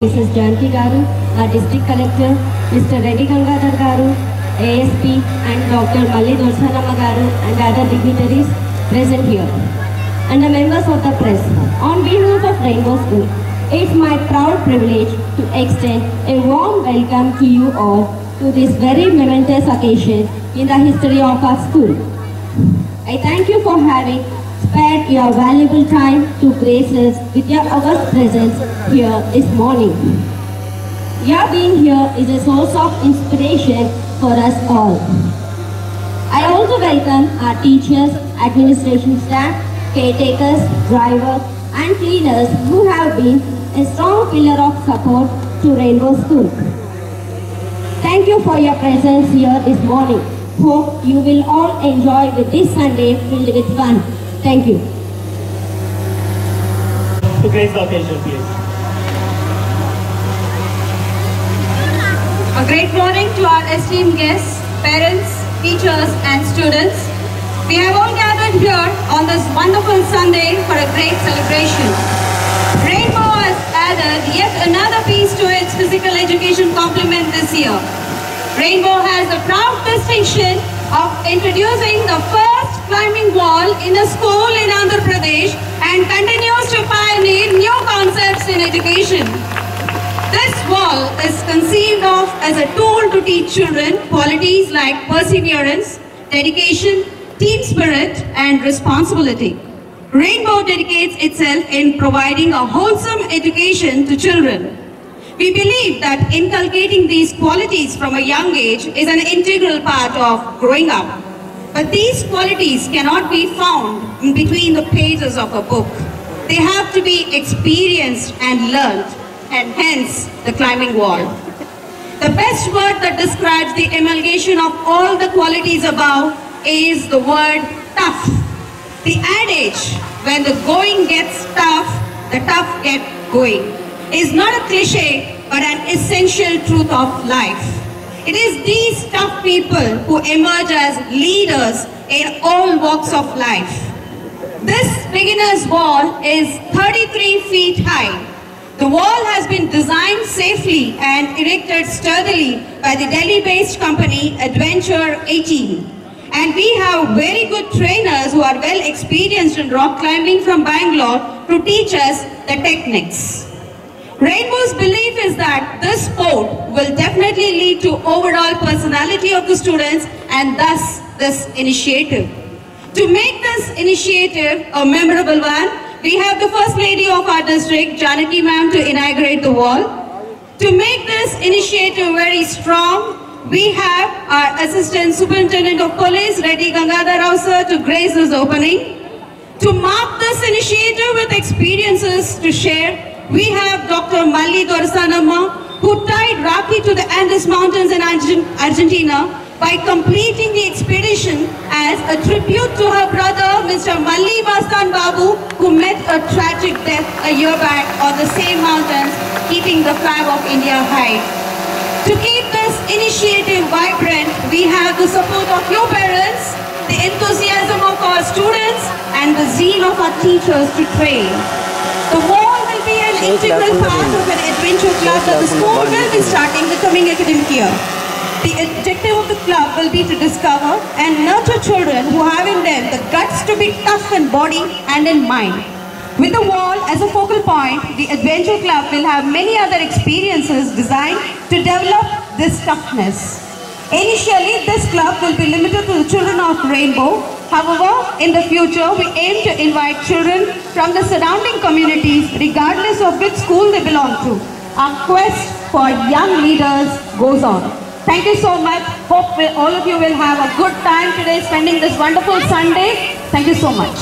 Mrs. Janki Garu, our District Collector, Mr. Reddy Gangadhar Garu, ASP and Dr. Malli Dorsanamma Garu and other dignitaries present here, and the members of the press. On behalf of Rainbow School, it's my proud privilege to extend a warm welcome to you all to this very momentous occasion in the history of our school. I thank you for having spared your valuable time to grace us with your august presence here this morning. Your being here is a source of inspiration for us all. I also welcome our teachers, administration staff, caretakers, drivers and cleaners who have been a strong pillar of support to Rainbow School. Thank you for your presence here this morning. Hope you will all enjoy with this Sunday filled with fun. Thank you. To grace the occasion, please. A great morning to our esteemed guests, parents, teachers and students. We have all gathered here on this wonderful Sunday for a great celebration. Rainbow has added yet another piece to its physical education complement this year. Rainbow has the proud distinction of introducing the first climbing wall in a school in Andhra Pradesh and continues to pioneer new concepts in education. This wall is conceived of as a tool to teach children qualities like perseverance, dedication, team spirit and responsibility. Rainbow dedicates itself in providing a wholesome education to children. We believe that inculcating these qualities from a young age is an integral part of growing up. But these qualities cannot be found in between the pages of a book. They have to be experienced and learned, and hence the climbing wall. The best word that describes the amalgamation of all the qualities above is the word tough. The adage, when the going gets tough, the tough get going, is not a cliche but an essential truth of life. It is these tough people who emerge as leaders in all walks of life. This beginner's wall is 33 feet high. The wall has been designed safely and erected sturdily by the Delhi-based company Adventure 18. And we have very good trainers who are well experienced in rock climbing from Bangalore to teach us the techniques. Rainbow's belief is that this sport will definitely lead to overall personality of the students and thus this initiative. To make this initiative a memorable one, we have the First Lady of our district, Janaki ma'am, to inaugurate the wall. To make this initiative very strong, we have our Assistant Superintendent of Police, Reddy Gangadhar Rao sir, to grace this opening. To mark this initiative with experiences to share, we have Dr. Malli Dorsanamma, who tied Rakhi to the Andes Mountains in Argentina by completing the expedition as a tribute to her brother, Mr. Malli Bastan Babu, who met a tragic death a year back on the same mountains, keeping the flag of India high. To keep this initiative vibrant, we have the support of your parents, the enthusiasm of our students, and the zeal of our teachers to train. The wall will be an integral part of an adventure club that the school will be starting the coming academic year. The objective of the club will be to discover and nurture children who have in them the guts to be tough in body and in mind. With the wall as a focal point, the adventure club will have many other experiences designed to develop this toughness. Initially, this club will be limited to the children of Rainbow. However, in the future, we aim to invite children from the surrounding communities, regardless of which school they belong to. Our quest for young leaders goes on. Thank you so much. Hope all of you will have a good time today spending this wonderful Sunday. Thank you so much.